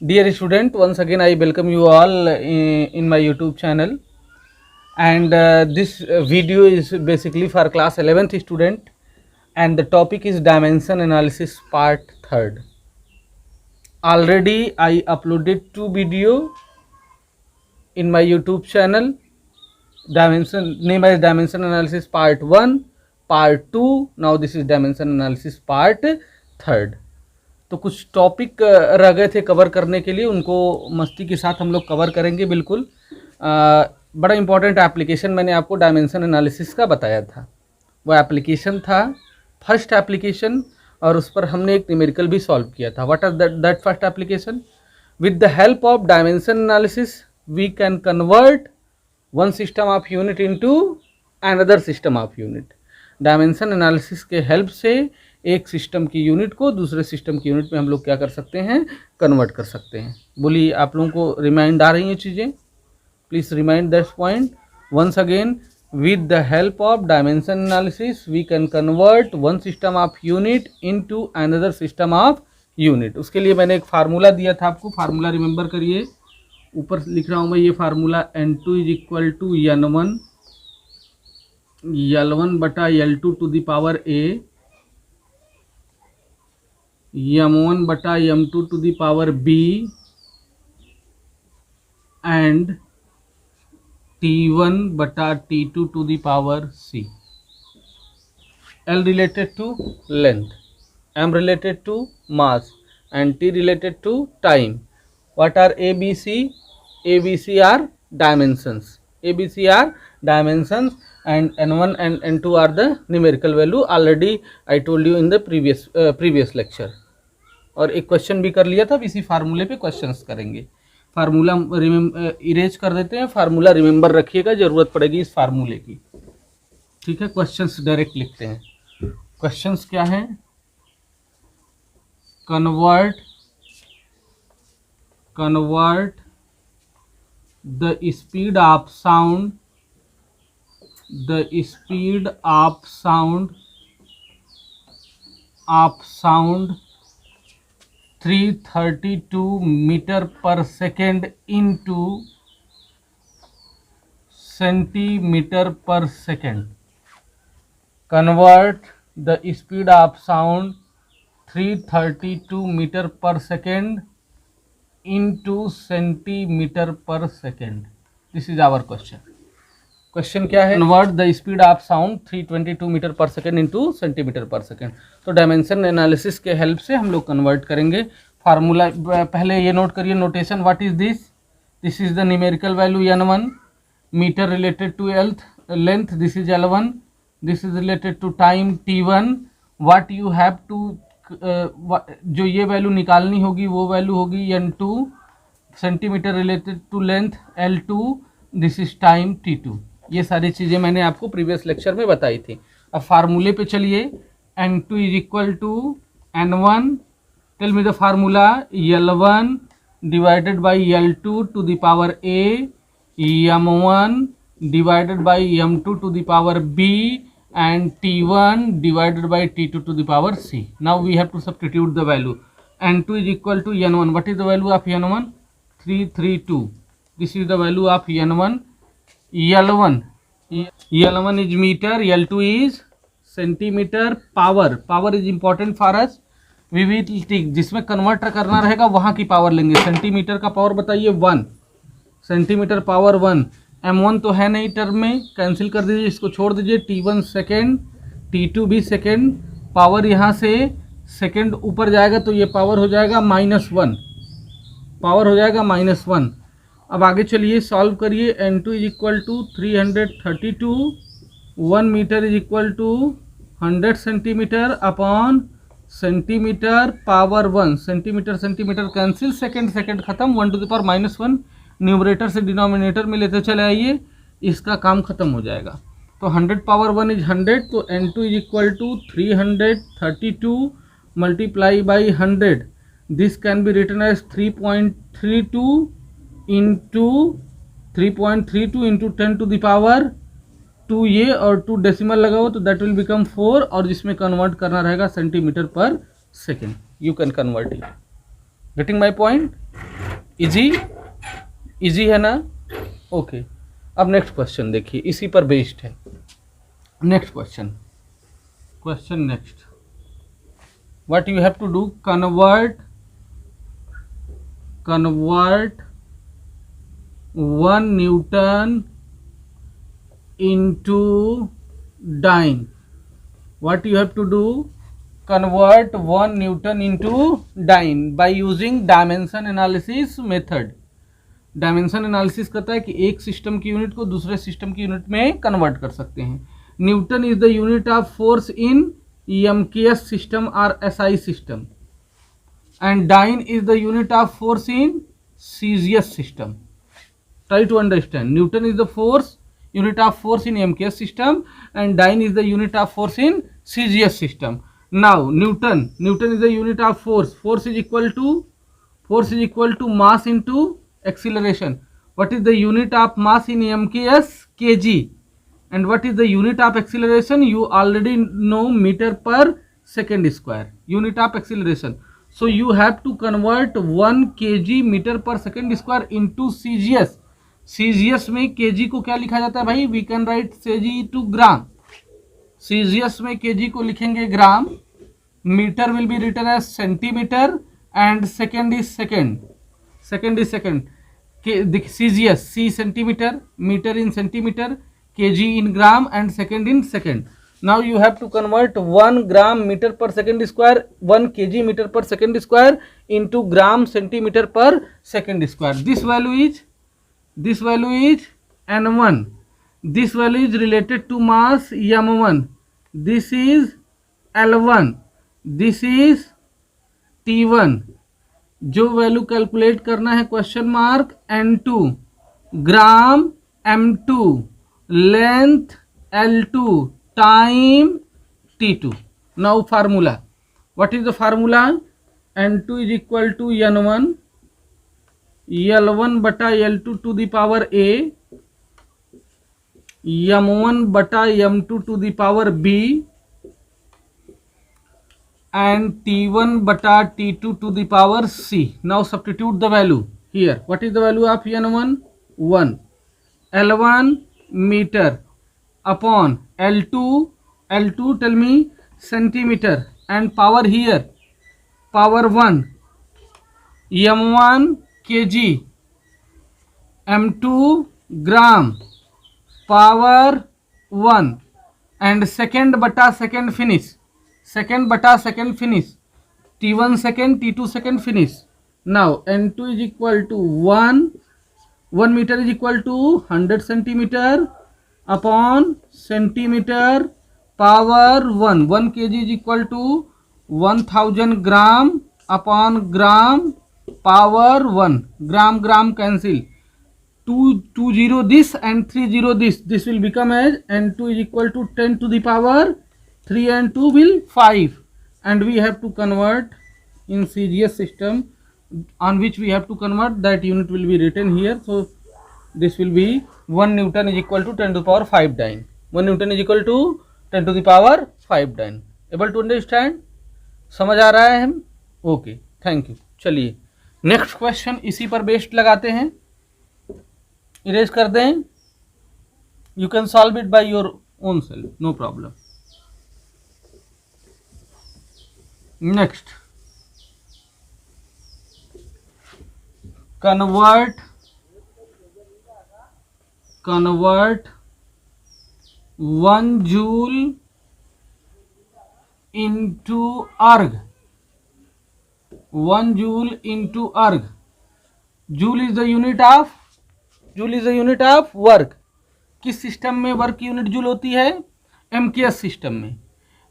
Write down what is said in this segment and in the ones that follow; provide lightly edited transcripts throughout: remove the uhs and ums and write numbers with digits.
Dear student, once again I welcome you all in my YouTube channel, and this video is basically for class 11th student, and the topic is dimension analysis part 3rd. Already I uploaded 2 video in my YouTube channel. Dimension name is dimension analysis part 1, part 2. Now this is dimension analysis part 3rd. तो कुछ topic रह गए थे cover करने के लिए, उनको मस्ती के साथ हम लोग कवर करेंगे बिल्कुल। बड़ा इंपॉर्टेंट एप्लीकेशन मैंने आपको डायमेंशन एनालिसिस का बताया था। वो एप्लीकेशन था फर्स्ट एप्लीकेशन, और उस पर हमने एक न्यूमेरिकल भी सॉल्व किया था। What are that first application? With the help of dimension analysis we can convert one system of unit into another system of unit. Dimension analysis के हेल्प से एक सिस्टम की यूनिट को दूसरे सिस्टम की यूनिट में हम लोग क्या कर सकते हैं, कन्वर्ट कर सकते हैं। बोलिए, आप लोगों को रिमाइंड आ रही हैं चीज़ें? Please remind that point once again. With the help of dimension analysis we can convert one system of unit into another system of unit. उसके लिए मैंने एक फार्मूला दिया था आपको, फार्मूला रिमेंबर करिए। ऊपर लिख रहा हूँ मैं ये formula, N2 is equal to N1 L1 बटा L2 to the power A, M1 बटा M2 to the power B, and T1 बटा T2 to the power C। L related to length, M related to mass, and T related to time. What are ABC? ABC are dimensions. ABC are dimensions, and N1 and N2 are the numerical value. Already I told you in the previous lecture. और एक question भी कर लिया था, अब इसी फार्मूले पे क्वेश्चंस करेंगे। फार्मूला इरेज कर देते हैं, फार्मूला रिमेंबर रखिएगा, जरूरत पड़ेगी इस फार्मूले की। ठीक है, क्वेश्चंस डायरेक्ट लिखते हैं। क्वेश्चंस क्या है? Convert the speed of sound 332 metre per second into centimetre per second. Convert the speed of sound 332 metre per second into centimetre per second. This is our question. Question क्या है? Convert the speed of sound 322 metre per second into centimetre per second. तो dimension analysis के help से हम लोग convert करेंगे। Formula पहले ये नोट करिए, notation. What is this? This is the numerical value N1, metre related to length, this is L1, this is related to time T1। What you have to, जो ये value निकालनी होगी वो value होगी N2, centimetre related to length L2, this is time T2। ये सारी चीज़ें मैंने आपको प्रीवियस लेक्चर में बताई थी। अब फार्मूले पे चलिए। N2 is equal to N1, tell me the formula, L1 divided by L2 to the power A, M1 divided by M2 to the power B, and T1 divided by T2 to the power C. Now we have to substitute the value. N2 is equal to N1. What is the value of N1? 332. This is the value of N1. L1 is meter, L2 is centimeter. Power is important for us. We will take, जिसमें convert करना रहेगा वहाँ की power लेंगे। Centimetre का power बताइए 1, centimetre power 1। M1 तो है नहीं टर्म में, कैंसिल कर दीजिए, इसको छोड़ दीजिए। T1 सेकेंड, T2 भी सेकेंड। पावर यहाँ से सेकेंड ऊपर जाएगा तो ये पावर हो जाएगा -1, पावर हो जाएगा -1। अब आगे चलिए, सॉल्व करिए। N2 is equal to 332, 1 metre is equal to 100 centimetre upon centimetre power 1। Centimetre cancel, second खत्म, 1 टू द पावर -1। न्यूमरेटर से डिनोमिनेटर में लेते चले आइए, इसका काम खत्म हो जाएगा। तो 100 पावर 1 इज 100, तो N2 is equal to 332 multiply by 100। This can be written as 3.32 into 10 to the power 2, ये और 2 डेसिमल लगाओ तो दैट विल बिकम 4, और जिसमें कन्वर्ट करना रहेगा centimetre per second. You can convert it. Getting my point? Easy, easy है ना? ओके, अब नेक्स्ट क्वेश्चन देखिए, इसी पर बेस्ड है। Next question next, what you have to do, convert 1 Newton into dyne. What you have to do, convert 1 Newton into dyne by using dimension analysis method. Dimension analysis कहता है कि एक system की unit को दूसरे system की unit में convert कर सकते हैं। Newton is the unit of force in MKS system or SI system, and dyne is the unit of force in CGS system. Try to understand. Newton is the unit of force in MKS system, and dyne is the unit of force in CGS system. Now Newton is the unit of force. Force is equal to mass into acceleration. What is the unit of mass in MKS? kg. And what is the unit of acceleration? You already know, meter per second square, unit of acceleration. So you have to convert 1 kg meter per second square into CGS. CGS में kg को क्या लिखा जाता है भाई? We can write kg to gram. CGS में kg को लिखेंगे ग्राम, meter will be written as centimeter, and second is second. CGS, C centimeter, meter in centimeter, kg in gram, and second in second. Now you have to convert 1 gram meter per second square, 1 kg meter per second square into gram centimeter per second square. This value is n1. This value is related to mass m1. This is l1. This is t1. जो value calculate करना है, question mark, n2, gram m2, length l2, time t2. Now formula, what is the formula? n2 is equal to n1 l1 बटा l2 to the power a, m1 बटा m2 to the power b, and t1 bata t2 to the power c. Now substitute the value here. What is the value of n1? 1. L1 meter upon L2 tell me centimeter, and power here power 1, m1 kg, m2 gram, power 1, and second bata second finish, t1 second, t2 second finish. Now n2 is equal to 1 meter is equal to 100 centimeter upon centimeter, power 1 kg is equal to 1000 gram upon gram, power 1, gram cancel, 20 this and 30 this will become as n2 is equal to 10 to the power 3 and 2 will 5, and we have to convert in CGS system, on which we have to convert, that unit will be written here. So this will be 1 Newton is equal to 10 to the power 5 dyne. 1 Newton is equal to 10 to the power 5 dyne. Able to understand? समझ आ रहा है हम? Okay, thank you. चलिए next question इसी पर based लगाते हैं, erase कर दें। You can solve it by your own self, no problem. Next, convert 1 joule into erg. 1 joule into erg. Joule is the unit of work. किस system में work की यूनिट जूल होती है? MKS सिस्टम में।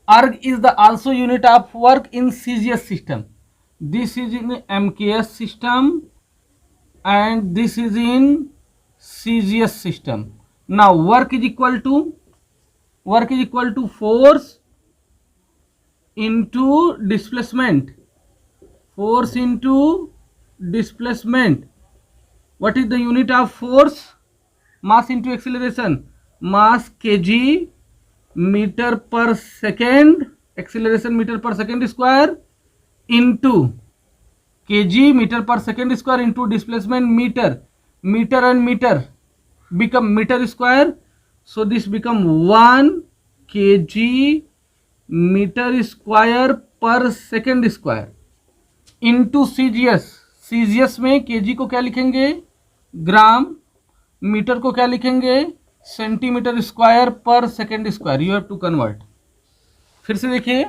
erg is the also unit of work in CGS system. This is in MKS system and this is in CGS system. Now work is equal to force into displacement. Force into displacement. What is the unit of force? Mass into acceleration. Mass kg meter per second, acceleration meter per second square, into kg meter per second square into displacement meter and meter become meter square. So this become 1 kg meter square per second square into CGS में kg को क्या लिखेंगे, ग्राम, metre को क्या लिखेंगे, centimetre square पर second square. You have to convert. फिर से देखिए,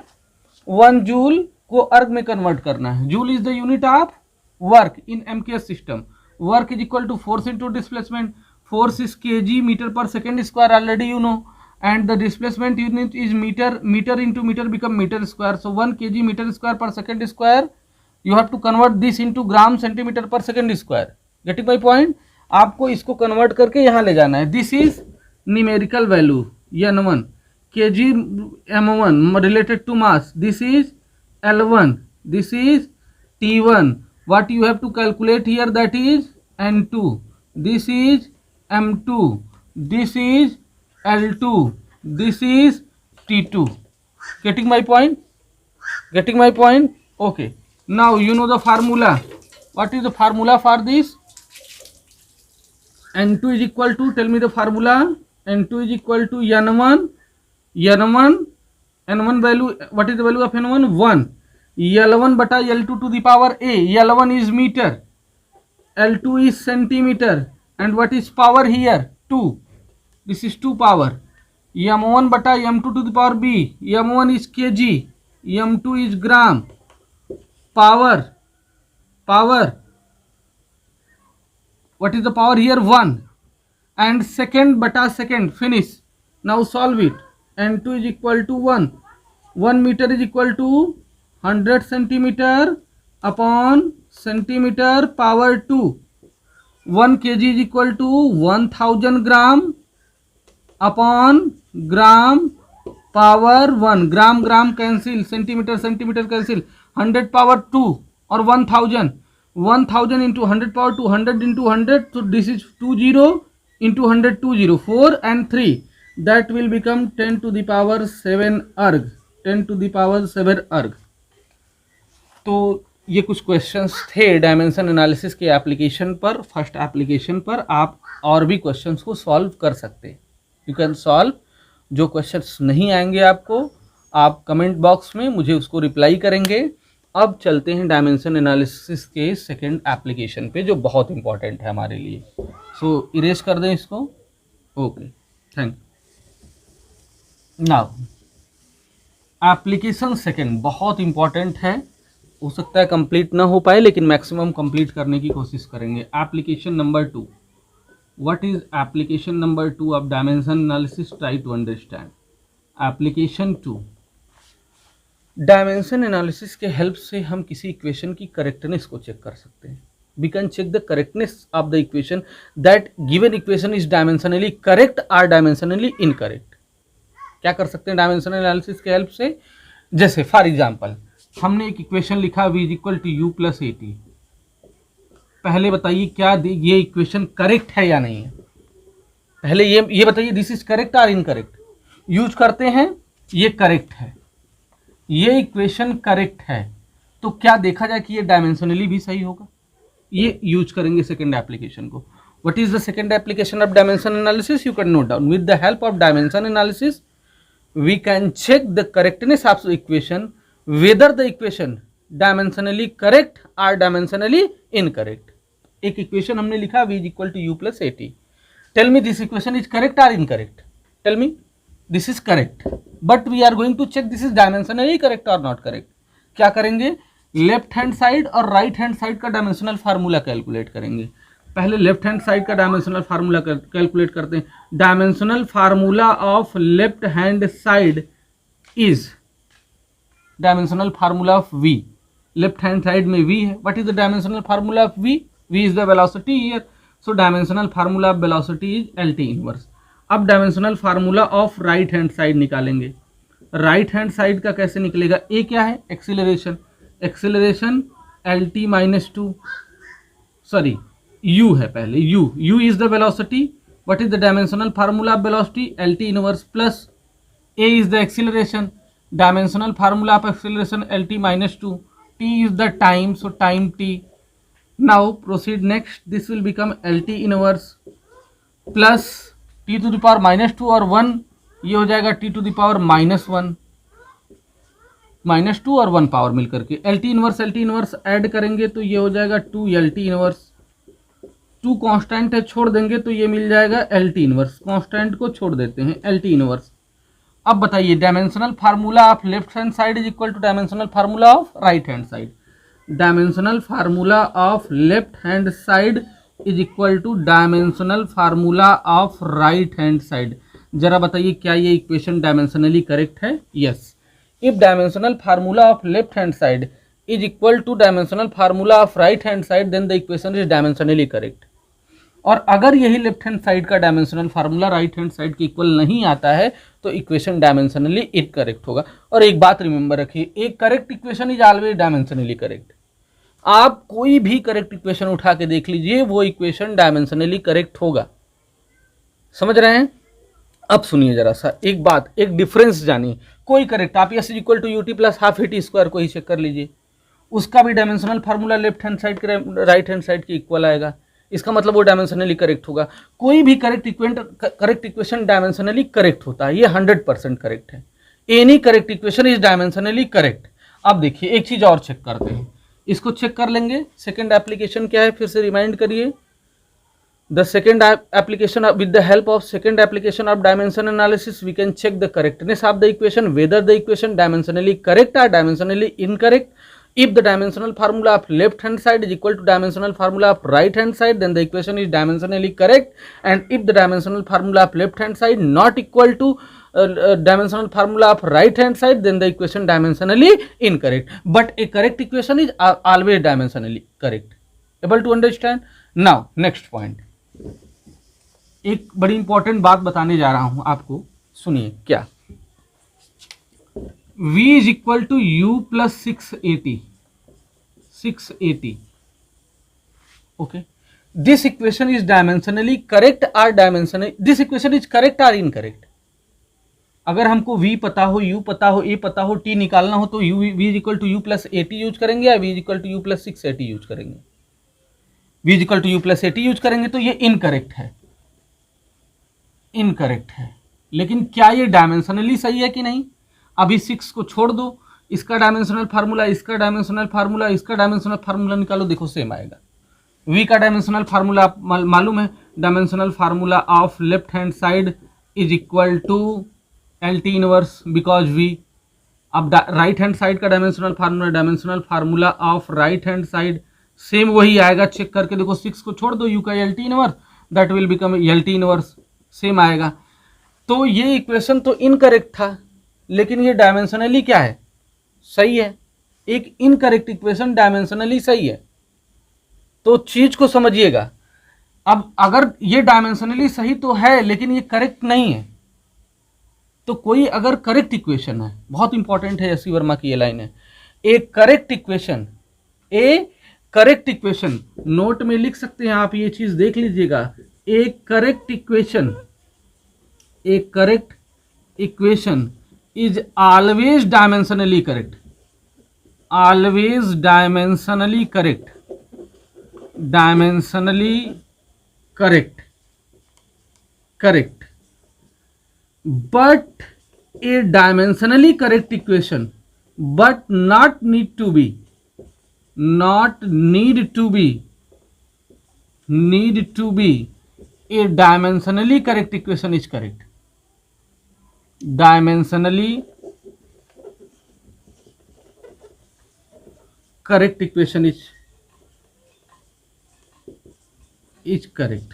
1 जूल को अर्ग में कन्वर्ट करना है. Joule is the unit of work in MKS system. Work is equal to force into displacement. Force is KG metre per second square, already you know, and the displacement unit is meter into meter become meter square. So 1 kg meter square per second square, you have to convert this into gram centimeter per second square. Getting my point? आपको इसको convert करके यहाँ ले जाना है. This is numerical value n1 kg m1 related to mass. This is L1, this is T1. What you have to calculate here, that is N2, this is M2, this is L2, this is T2. Getting my point? Getting my point? Okay. Now you know the formula. What is the formula for this? N2 is equal to, tell me the formula. N2 is equal to N1 value. What is the value of N1? 1. L1 बटा L2 to the power A. L1 is meter, L2 is centimeter, and what is power here? 2. This is 2 power. M1 बटा M2 to the power B. M1 is kg, M2 is gram. Power. What is the power here? 1. And second bata second. Finish. Now solve it. N2 is equal to 1. 1 meter is equal to 100 centimeter upon centimeter power 2. 1 kg is equal to 1000 gram upon gram power 1. Gram cancel, centimeter cancel. 100 power 2 or 1000. 1000 into 100 power 2, 100 into 100. So this is 20 into 100, 20, 4 and 3. That will become 10 to the power 7 erg. 10 to the power 7 erg. तो ये कुछ questions थे dimension analysis के application पर. First application पर आप और भी क्वेश्चंस को सॉल्व कर सकते हैं. You can solve. जो क्वेश्चंस नहीं आएंगे आपको, आप कमेंट बॉक्स में मुझे उसको रिप्लाई करेंगे. अब चलते हैं डायमेंशन एनालिसिस के सेकंड एप्लीकेशन पे, जो बहुत इंपॉर्टेंट है हमारे लिए. सो इरेज कर दें इसको. Okay, thank. Now application second बहुत इंपॉर्टेंट है. हो सकता है कंप्लीट ना हो पाए, लेकिन मैक्सिमम कंप्लीट करने की कोशिश करेंगे. Application number 2. What is application number 2 of dimension analysis? Try to understand. Application 2. Dimension analysis के हेल्प से हम किसी इक्वेशन की करेक्टनेस को चेक कर सकते हैं. We can check the correctness of the equation, that given equation is dimensionally correct और डायमेंशनली इनकरेक्ट. क्या कर सकते हैं डायमेंशन एनालिसिस के हेल्प से? जैसे फॉर एग्जांपल हमने एक इक्वेशन लिखा v is equal to u plus a t. पहले बताइए क्या ये इक्वेशन करेक्ट है या नहीं है. पहले ये बताइए दिस इज करेक्ट और इनकरेक्ट. यूज करते हैं, ये करेक्ट है, ये इक्वेशन करेक्ट है, तो क्या देखा जाए कि ये डायमेंशनली भी सही होगा. ये यूज करेंगे सेकंड एप्लीकेशन को. What is the second application of dimension analysis? You can note down. With the help of dimension analysis we can check the correctness of the equation, whether the equation dimensionally correct और dimensionally incorrect. एक equation हमने लिखा v is equal to u plus a t. Tell me this equation is correct और incorrect. Tell me this is correct, but we are going to check this is dimensionally correct और not correct. क्या करेंगे? Left hand side और right hand side का dimensional formula calculate करेंगे. पहले left hand side का dimensional formula calculate करते हैं. Dimensional formula of left hand side is dimensional formula of v. Left hand side में v है. What is the dimensional formula of v? v is the velocity here. So dimensional formula of velocity is LT inverse. अब dimensional formula of right hand side निकालेंगे. Right hand side का कैसे निकलेगा? ए क्या है? Acceleration. Acceleration LT minus 2, sorry u है पहले. u is the velocity. What is the dimensional formula of velocity? LT inverse plus a is the acceleration. Dimensional formula of acceleration LT minus 2. t is the time, so time t. Now proceed next. This will become LT inverse plus t to the power -2 और 1, ये हो जाएगा t to the power -1, -2 और 1 power मिलकर के LT inverse add करेंगे तो ये हो जाएगा 2 LT इनवर्स। 2 कांस्टेंट है, छोड़ देंगे तो ये मिल जाएगा LT इनवर्स। कांस्टेंट को छोड़ देते हैं, LT इनवर्स। अब बताइए dimensional formula of left hand side is equal to dimensional formula of right hand side. Dimensional formula of left hand side is equal to dimensional formula of right hand side. जरा बताइए क्या ये equation dimensionally correct है? Yes. If dimensional formula of left hand side is equal to dimensional formula of right hand side then the equation is dimensionally correct. और अगर यही left hand side का dimensional formula right hand side के equal नहीं आता है तो equation dimensionally incorrect होगा। और एक बात रिमेंबर रखिए, एक correct equation is always dimensionally correct. आप कोई भी करेक्ट इक्वेशन उठा के देख लीजिए, वो इक्वेशन डायमेंशनली करेक्ट होगा। समझ रहे हैं? अब सुनिए जरा सा एक बात, एक डिफरेंस जानिए। कोई करेक्ट, आप s is equal to u t plus half a t square को ही चेक कर लीजिए, उसका भी dimensional formula left hand side के राइट हैंड साइड के इक्वल आएगा। इसका मतलब वो डायमेंशनली करेक्ट होगा। कोई भी करेक्ट इक्वेशन डायमेंशनली करेक्ट होता है, ये 100% करेक्ट है। Any correct equation is dimensionally correct. अब देखिए एक चीज और चेक करते हैं, इसको चेक कर लेंगे। सेकंड एप्लीकेशन क्या है, फिर से रिमाइंड करिए। The second application with the help of second application of dimension analysis we can check the correctness of the equation, whether the equation dimensionally correct or dimensionally incorrect. If the dimensional formula of left hand side is equal to dimensional formula of right hand side then the equation is dimensionally correct, and if the dimensional formula of left hand side not equal to dimensional formula of right hand side then the equation dimensionally incorrect. But a correct equation is always dimensionally correct. Able to understand? Now next point, एक बड़ी important बात बताने जा रहा हूं आपको, सुनिए क्या। v is equal to u plus 680 okay. This equation is dimensionally correct और dimensionally, this equation is correct और इनकरेक्ट। अगर हमको v पता हो, u पता हो, a पता हो, t निकालना हो तो v is equal to u plus 80 use करेंगे या v is equal to u plus 680 use करेंगे? v is equal to u plus 80 use करेंगे तो ये इनकरेक्ट है, इनकरेक्ट है। लेकिन क्या ये डायमेंशनली सही है कि नहीं? अभी 6 को छोड़ दो, इसका डायमेंशनल फार्मूला, इसका डायमेंशनल फार्मूला, इसका डायमेंशनल फार्मूला निकालो, देखो सेम आएगा। v का डायमेंशनल फार्मूला मालूम है, dimensional formula of left hand side is equal to LT inverse because v। अब राइट हैंड साइड का dimensional formula of right hand side same वही आएगा। चेक करके देखो, 6 को छोड़ दो, u का LT inverse, that will become LT inverse, same आएगा। तो ये इक्वेशन तो इनकरेक्ट था, लेकिन ये डायमेंशनली क्या है? सही है। एक इनकरेक्ट इक्वेशन डायमेंशनली सही है, तो चीज को समझिएगा। अब अगर ये डायमेंशनली सही तो है लेकिन ये करेक्ट नहीं है, तो कोई अगर करेक्ट इक्वेशन है, बहुत इंपॉर्टेंट है, एस सी वर्मा की ये लाइन है, ए करेक्ट इक्वेशन, नोट में लिख सकते हैं आप, ये चीज देख लीजिएगा। A correct equation is always dimensionally correct, always dimensionally correct, but a dimensionally correct equation but not need to be a dimensionally correct equation is correct. Dimensionally correct equation is correct.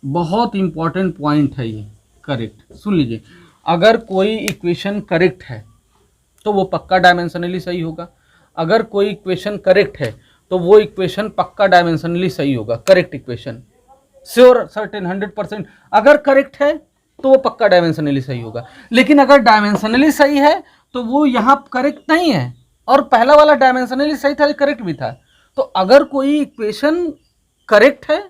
बहुत important point है ये, correct. सुन लीजिए, अगर कोई equation correct है तो वो पक्का डायमेंशनली सही होगा। अगर कोई इक्वेशन करेक्ट है तो वो इक्वेशन पक्का डायमेंशनली सही होगा। Correct equation sure, certain, 100%। अगर करेक्ट है तो वो पक्का डायमेंशनली सही होगा। लेकिन अगर डायमेंशनली सही है तो वो यहाँ करेक्ट नहीं है, और पहला वाला डायमेंशनली सही था, करेक्ट भी था। तो अगर कोई इक्वेशन करेक्ट है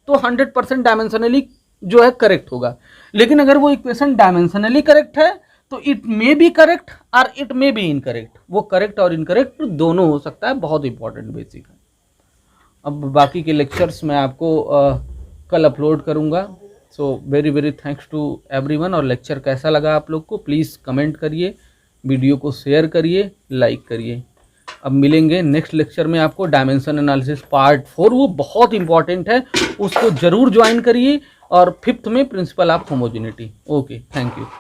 तो 100% डायमेंशनली जो है करेक्ट होगा। लेकिन अगर वो इक्वेशन डायमेंशनली करेक्ट है तो इट मे बी करेक्ट और इट मे बी इनकरेक्ट, वो करेक्ट और इनकरेक्ट दोनों हो सकता है, बहुत इंपॉर्टेंट बेसिक है। अब बाकी के लेक्चर्स मैं आपको कल अपलोड करूंगा। So very very thanks to everyone. और लेक्चर कैसा लगा आप लोग को प्लीज़ कमेंट करिए, वीडियो को शेयर करिए, लाइक करिए। अब मिलेंगे नेक्स्ट लेक्चर में आपको डायमेंशन एनालिसिस पार्ट 4, वो बहुत इंपॉर्टेंट है, उसको जरूर ज्वाइन करिए। और 5th में principle of homogeneity. Okay, thank you.